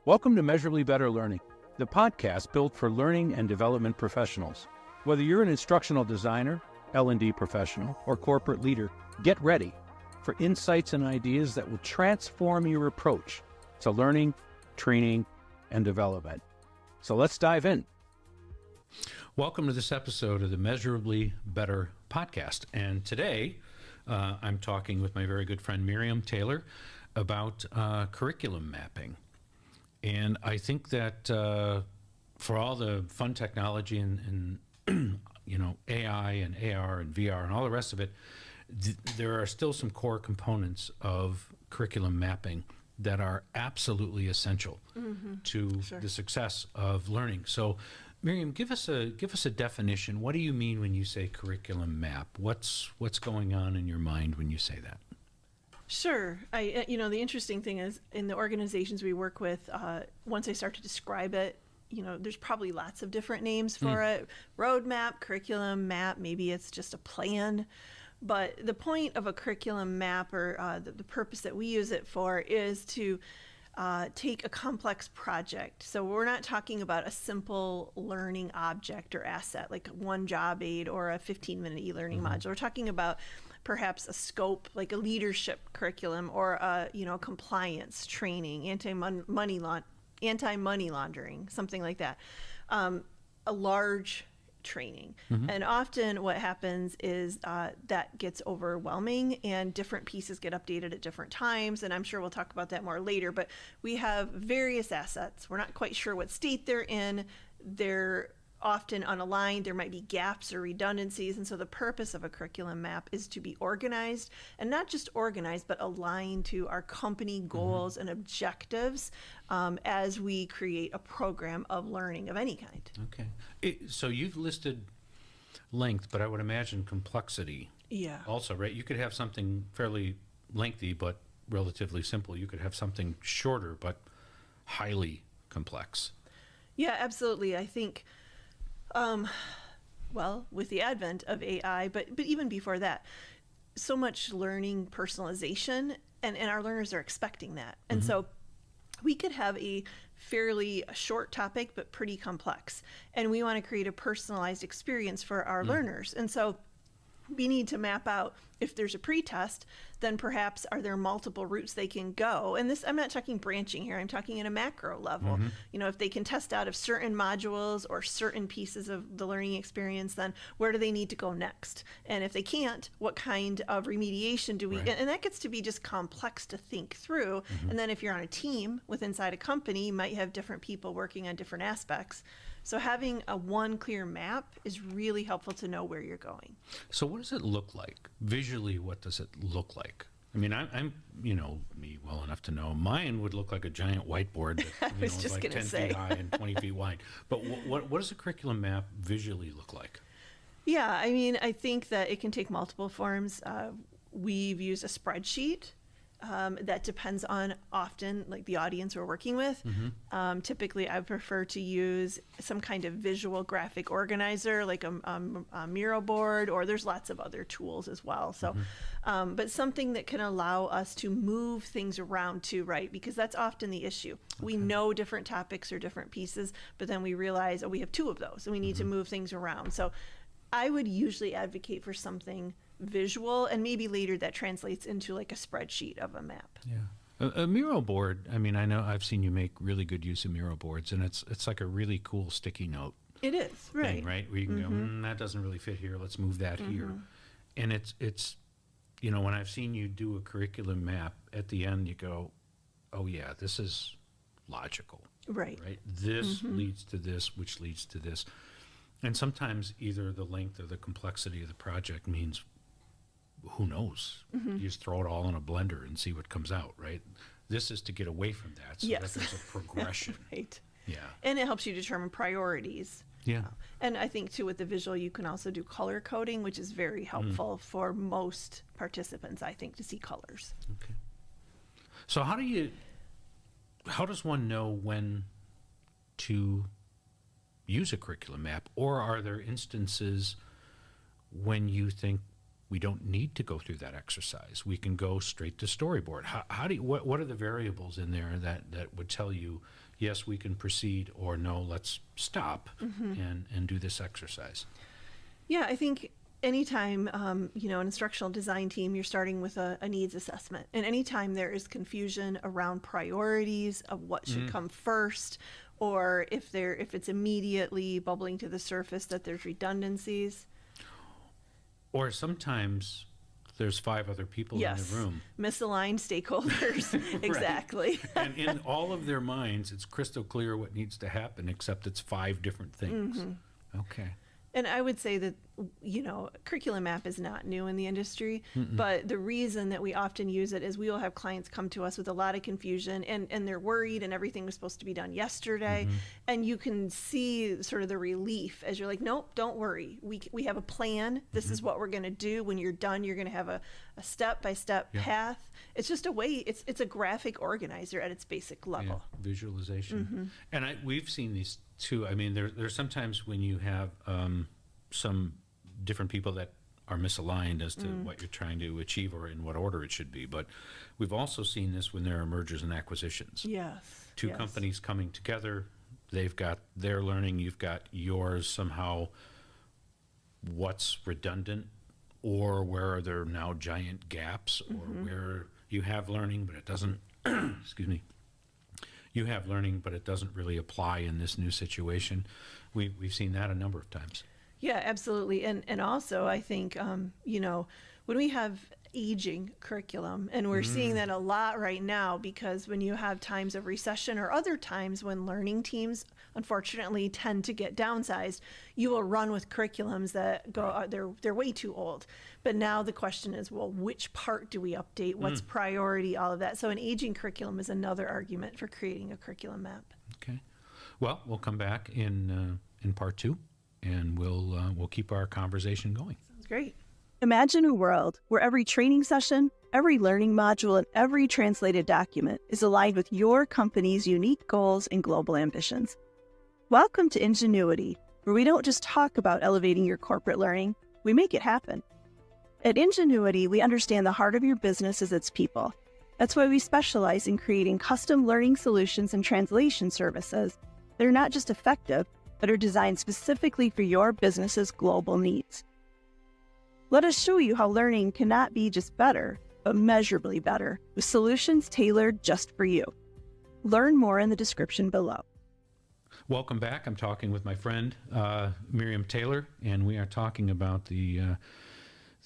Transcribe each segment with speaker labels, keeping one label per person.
Speaker 1: Welcome to Measurably Better Learning, the podcast built for learning and development professionals. Whether you're an instructional designer, L&D professional, or corporate leader, get ready for insights and ideas that will transform your approach to learning, training, and development. So let's dive in. Welcome to this episode of the Measurably Better podcast. And today, I'm talking with my very good friend Miriam Taylor about curriculum mapping. And I think that for all the fun technology and AI and AR and VR and all the rest of it, there are still some core components of curriculum mapping that are absolutely essential to the success of learning. So, Miriam, give us a definition. What do you mean when you say curriculum map? What's going on in your mind when you say that?
Speaker 2: Sure. The interesting thing is in the organizations we work with, once I start to describe it, there's probably lots of different names for it. Roadmap, curriculum map, maybe it's just a plan. But the point of a curriculum map, or the purpose that we use it for, is to take a complex project. So we're not talking about a simple learning object or asset, like one job aid or a 15-minute e-learning module. We're talking about perhaps a scope, like a leadership curriculum, or compliance training, anti-money laundering, something like that. A large training. And often what happens is that gets overwhelming and different pieces get updated at different times. And I'm sure we'll talk about that more later, but we have various assets. We're not quite sure what state they're in. They're often unaligned. There might be gaps or redundancies. And so the purpose of a curriculum map is to be organized, and not just organized, but aligned to our company goals and objectives as we create a program of learning of any kind.
Speaker 1: Okay. So you've listed length, but I would imagine complexity.
Speaker 2: Yeah.
Speaker 1: Also, right? You could have something fairly lengthy, but relatively simple. You could have something shorter, but highly complex.
Speaker 2: Yeah, absolutely. I think with the advent of AI, but even before that, so much learning personalization, and our learners are expecting that. And so we could have a fairly short topic, but pretty complex. And we want to create a personalized experience for our learners. And so we need to map out, if there's a pre-test, then perhaps are there multiple routes they can go? And this, I'm not talking branching here, I'm talking at a macro level. If they can test out of certain modules or certain pieces of the learning experience, then where do they need to go next? And if they can't, what kind of remediation do we, and that gets to be just complex to think through. And then if you're on a team inside a company, you might have different people working on different aspects. So having a one clear map is really helpful to know where you're going.
Speaker 1: So what does it look like? Visually, what does it look like? I mean, I'm me well enough to know mine would look like a giant whiteboard that is like 10 feet high and 20 feet wide. But what does a curriculum map visually look like?
Speaker 2: Yeah, I mean, I think that it can take multiple forms. We've used a spreadsheet. That depends on often like the audience we're working with. Typically, I prefer to use some kind of visual graphic organizer, like a Miro board, or there's lots of other tools as well. So, but something that can allow us to move things around too, right? Because that's often the issue. We know different topics or different pieces, but then we realize, we have two of those, and we need to move things around. So I would usually advocate for something visual, and maybe later that translates into like a spreadsheet of a map.
Speaker 1: Yeah. A Miro board, I mean, I know I've seen you make really good use of Miro boards, and it's like a really cool sticky note.
Speaker 2: It is, right.
Speaker 1: Thing, right? Where you can go, that doesn't really fit here, let's move that here. And it's when I've seen you do a curriculum map, at the end you go, oh yeah, this is logical.
Speaker 2: Right.
Speaker 1: This leads to this, which leads to this. And sometimes either the length or the complexity of the project means, who knows? You just throw it all in a blender and see what comes out, right? This is to get away from that, so that there's a progression.
Speaker 2: Right.
Speaker 1: Yeah.
Speaker 2: And it helps you determine priorities.
Speaker 1: Yeah.
Speaker 2: And I think too, with the visual, you can also do color coding, which is very helpful for most participants, I think, to see colors.
Speaker 1: Okay. So how does one know when to use a curriculum map, or are there instances when you think we don't need to go through that exercise. We can go straight to storyboard. How do you, what are the variables in there that would tell you, yes, we can proceed, or no, let's stop and do this exercise?
Speaker 2: Yeah, I think anytime, an instructional design team, you're starting with a needs assessment. And anytime there is confusion around priorities of what should come first, or if it's immediately bubbling to the surface that there's redundancies.
Speaker 1: Or sometimes there's 5 other people in the room.
Speaker 2: Misaligned stakeholders. Exactly.
Speaker 1: And in all of their minds, it's crystal clear what needs to happen, except it's 5 different things. Okay.
Speaker 2: And I would say that, curriculum map is not new in the industry, but the reason that we often use it is we will have clients come to us with a lot of confusion and they're worried and everything was supposed to be done yesterday. And you can see sort of the relief as you're like, nope, don't worry. We have a plan. This is what we're going to do. When you're done, you're going to have a step-by-step path. It's just a way, it's a graphic organizer at its basic level.
Speaker 1: Yeah, visualization. And we've seen these too. I mean, there's sometimes when you have some different people that are misaligned as to what you're trying to achieve or in what order it should be. But we've also seen this when there are mergers and acquisitions.
Speaker 2: Yes.
Speaker 1: Two companies coming together, they've got their learning, you've got yours. Somehow what's redundant, or where are there now giant gaps, or where you have learning but it doesn't excuse me, you have learning but it doesn't really apply in this new situation. We've seen that a number of times.
Speaker 2: Yeah, absolutely. And also I think, when we have aging curriculum, and we're seeing that a lot right now, because when you have times of recession or other times when learning teams unfortunately tend to get downsized, you will run with curriculums that go, they're way too old. But now the question is, well, which part do we update? What's priority? All of that. So an aging curriculum is another argument for creating a curriculum map.
Speaker 1: Okay. Well, we'll come back in part 2. And we'll keep our conversation going.
Speaker 2: Sounds great.
Speaker 3: Imagine a world where every training session, every learning module, and every translated document is aligned with your company's unique goals and global ambitions. Welcome to Ingenuity, where we don't just talk about elevating your corporate learning, we make it happen. At Ingenuity, we understand the heart of your business is its people. That's why we specialize in creating custom learning solutions and translation services that are not just effective, but are designed specifically for your business's global needs. Let us show you how learning cannot be just better, but measurably better, with solutions tailored just for you. Learn more in the description below.
Speaker 1: Welcome back. I'm talking with my friend, Miriam Taylor, and we are talking about the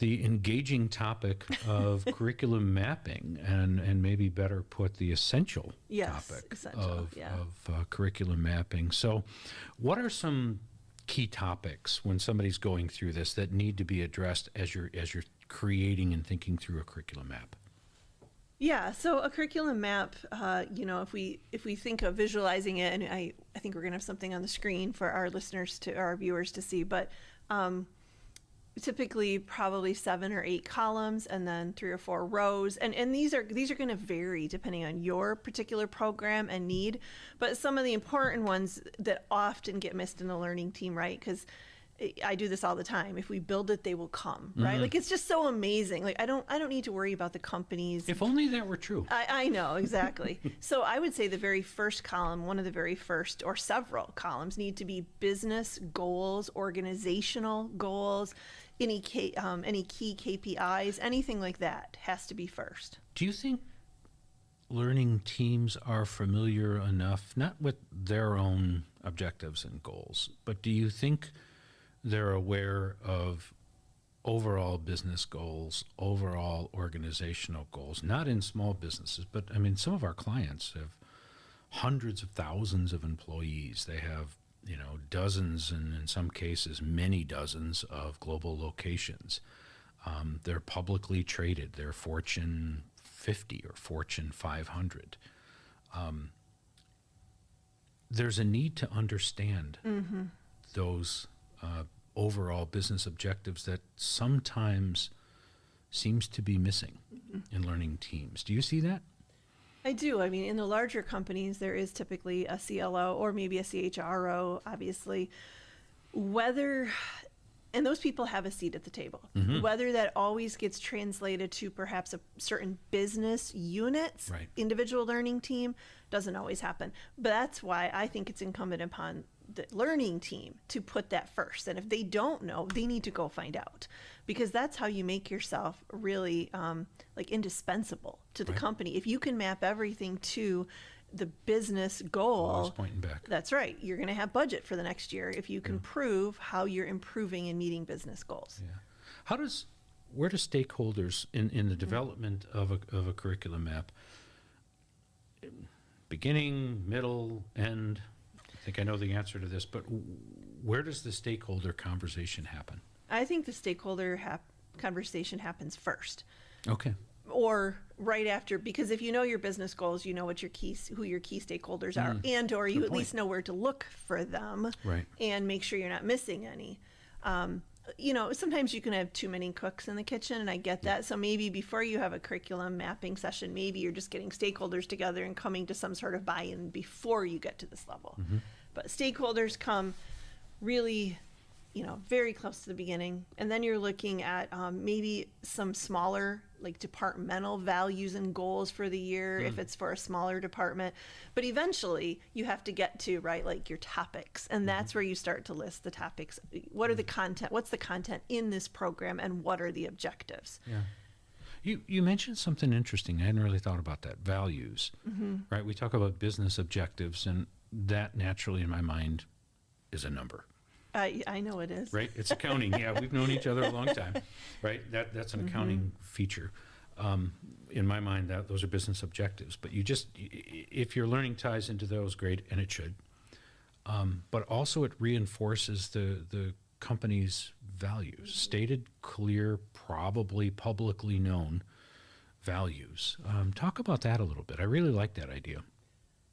Speaker 1: engaging topic of curriculum mapping, and maybe better put, the essential topic of curriculum mapping. So what are some key topics when somebody's going through this that need to be addressed as you're creating and thinking through a curriculum map?
Speaker 2: Yeah, so a curriculum map, if we think of visualizing it, and I think we're going to have something on the screen for our listeners, our viewers to see, but typically probably 7 or 8 columns and then 3 or 4 rows. And these are going to vary depending on your particular program and need. But some of the important ones that often get missed in the learning team, right? Because I do this all the time. If we build it, they will come, right? Like, it's just so amazing. Like, I don't need to worry about the companies.
Speaker 1: If only that were true.
Speaker 2: I know, exactly. So I would say the very first column, one of the very first, or several columns, need to be business goals, organizational goals, any key KPIs, anything like that has to be first.
Speaker 1: Do you think learning teams are familiar enough, not with their own objectives and goals, but do you think they're aware of overall business goals, overall organizational goals, not in small businesses, but I mean, some of our clients have hundreds of thousands of employees. They have, dozens, and in some cases, many dozens of global locations. They're publicly traded. They're Fortune 50 or Fortune 500. There's a need to understand those overall business objectives that sometimes seems to be missing in learning teams. Do you see that?
Speaker 2: I do. I mean, in the larger companies, there is typically a CLO or maybe a CHRO, obviously. Whether And those people have a seat at the table. Whether that always gets translated to perhaps a certain business unit's individual learning team doesn't always happen. But that's why I think it's incumbent upon the learning team to put that first. And if they don't know, they need to go find out, because that's how you make yourself really like indispensable to the company. If you can map everything to the business goal,
Speaker 1: Always pointing back.
Speaker 2: That's right. You're going to have budget for the next year if you can prove how you're improving and meeting business goals.
Speaker 1: Yeah. Where do stakeholders in the development of a curriculum map, beginning, middle, end? I think I know the answer to this, but where does the stakeholder conversation happen?
Speaker 2: I think the stakeholder conversation happens first.
Speaker 1: Okay.
Speaker 2: Or right after, because if you know your business goals, you know what who your key stakeholders are, and or you at least know where to look for them, and make sure you're not missing any. Sometimes you can have too many cooks in the kitchen, and I get that. So maybe before you have a curriculum mapping session, maybe you're just getting stakeholders together and coming to some sort of buy-in before you get to this level. But stakeholders come really, very close to the beginning. And then you're looking at maybe some smaller, like departmental values and goals for the year, if it's for a smaller department. But eventually you have to get to, like your topics. And that's where you start to list the topics. What are the content? What's the content in this program? And what are the objectives?
Speaker 1: Yeah. You mentioned something interesting. I hadn't really thought about that. Values, right? We talk about business objectives, and that naturally in my mind is a number.
Speaker 2: I know it is.
Speaker 1: Right? It's accounting. Yeah, we've known each other a long time. Right? That's an accounting feature. In my mind, those are business objectives. But if your learning ties into those, great, and it should. But also it reinforces the company's values, stated, clear, probably publicly known values. Talk about that a little bit. I really like that idea.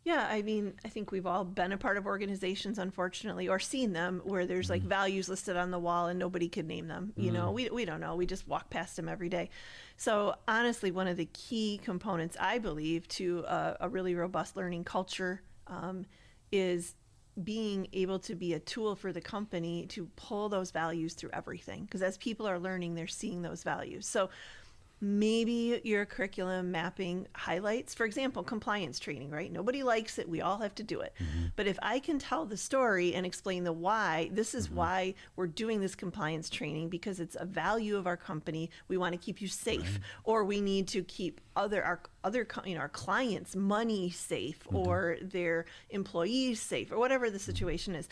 Speaker 2: Yeah, I think we've all been a part of organizations, unfortunately, or seen them where there's like values listed on the wall and nobody could name them. We don't know. We just walk past them every day. So honestly, one of the key components, I believe, to a really robust learning culture is being able to be a tool for the company to pull those values through everything. Because as people are learning, they're seeing those values. So maybe your curriculum mapping highlights, for example, compliance training, right? Nobody likes it. We all have to do it. But if I can tell the story and explain the why, this is why we're doing this compliance training, because it's a value of our company. We want to keep you safe, or we need to keep our clients' money safe, or their employees safe, or whatever the situation is.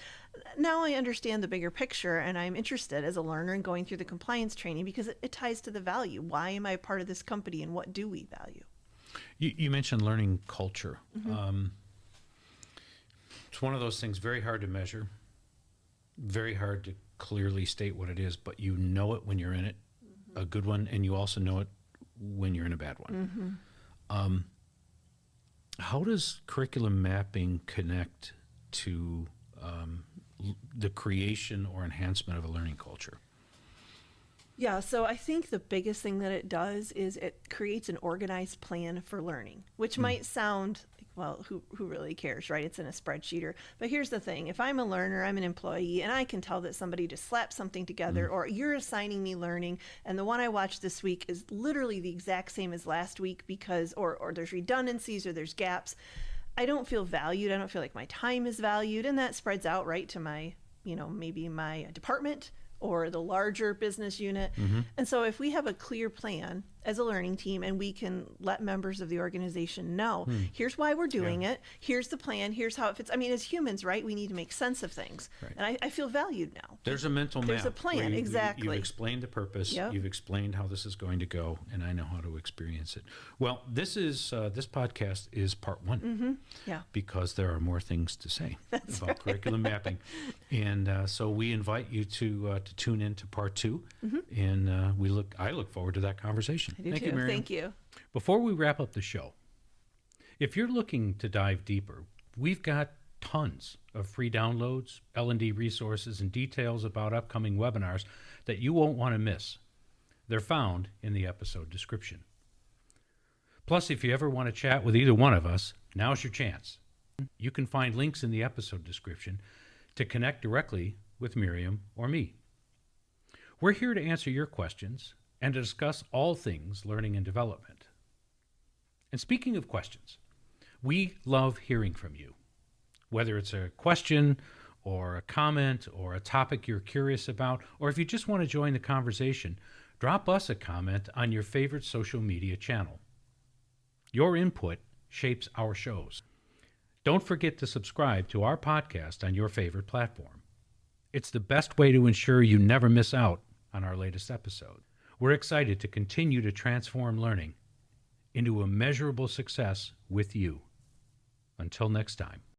Speaker 2: Now I understand the bigger picture, and I'm interested as a learner in going through the compliance training because it ties to the value. Why am I a part of this company, and what do we value?
Speaker 1: You mentioned learning culture. It's one of those things very hard to measure, very hard to clearly state what it is, but you know it when you're in it, a good one, and you also know it when you're in a bad one. How does curriculum mapping connect to the creation or enhancement of a learning culture?
Speaker 2: Yeah, so I think the biggest thing that it does is it creates an organized plan for learning, which might sound like, well, who really cares, right? It's in a spreadsheet. But here's the thing. If I'm a learner, I'm an employee, and I can tell that somebody just slapped something together, or you're assigning me learning, and the one I watched this week is literally the exact same as last week because, or there's redundancies or there's gaps. I don't feel valued. I don't feel like my time is valued, and that spreads out right to my, maybe my department or the larger business unit. And so if we have a clear plan as a learning team, and we can let members of the organization know, here's why we're doing it, here's the plan, here's how it fits. I mean, as humans, right, we need to make sense of things. And I feel valued now.
Speaker 1: There's a mental map.
Speaker 2: There's a plan, exactly.
Speaker 1: You've explained the purpose, you've explained how this is going to go, and I know how to experience it. Well, this podcast is part one, because there are more things to say about curriculum mapping. And so we invite you to tune in to part two, and I look forward to that conversation.
Speaker 2: I do
Speaker 1: Thank
Speaker 2: too.
Speaker 1: you, Miriam.
Speaker 2: Thank you.
Speaker 1: Before we wrap up the show, if you're looking to dive deeper, we've got tons of free downloads, L&D resources, and details about upcoming webinars that you won't want to miss. They're found in the episode description. Plus, if you ever want to chat with either one of us, now's your chance. You can find links in the episode description to connect directly with Miriam or me. We're here to answer your questions and to discuss all things learning and development. And speaking of questions, we love hearing from you. Whether it's a question or a comment or a topic you're curious about, or if you just want to join the conversation, drop us a comment on your favorite social media channel. Your input shapes our shows. Don't forget to subscribe to our podcast on your favorite platform. It's the best way to ensure you never miss out on our latest episode. We're excited to continue to transform learning into a measurable success with you. Until next time.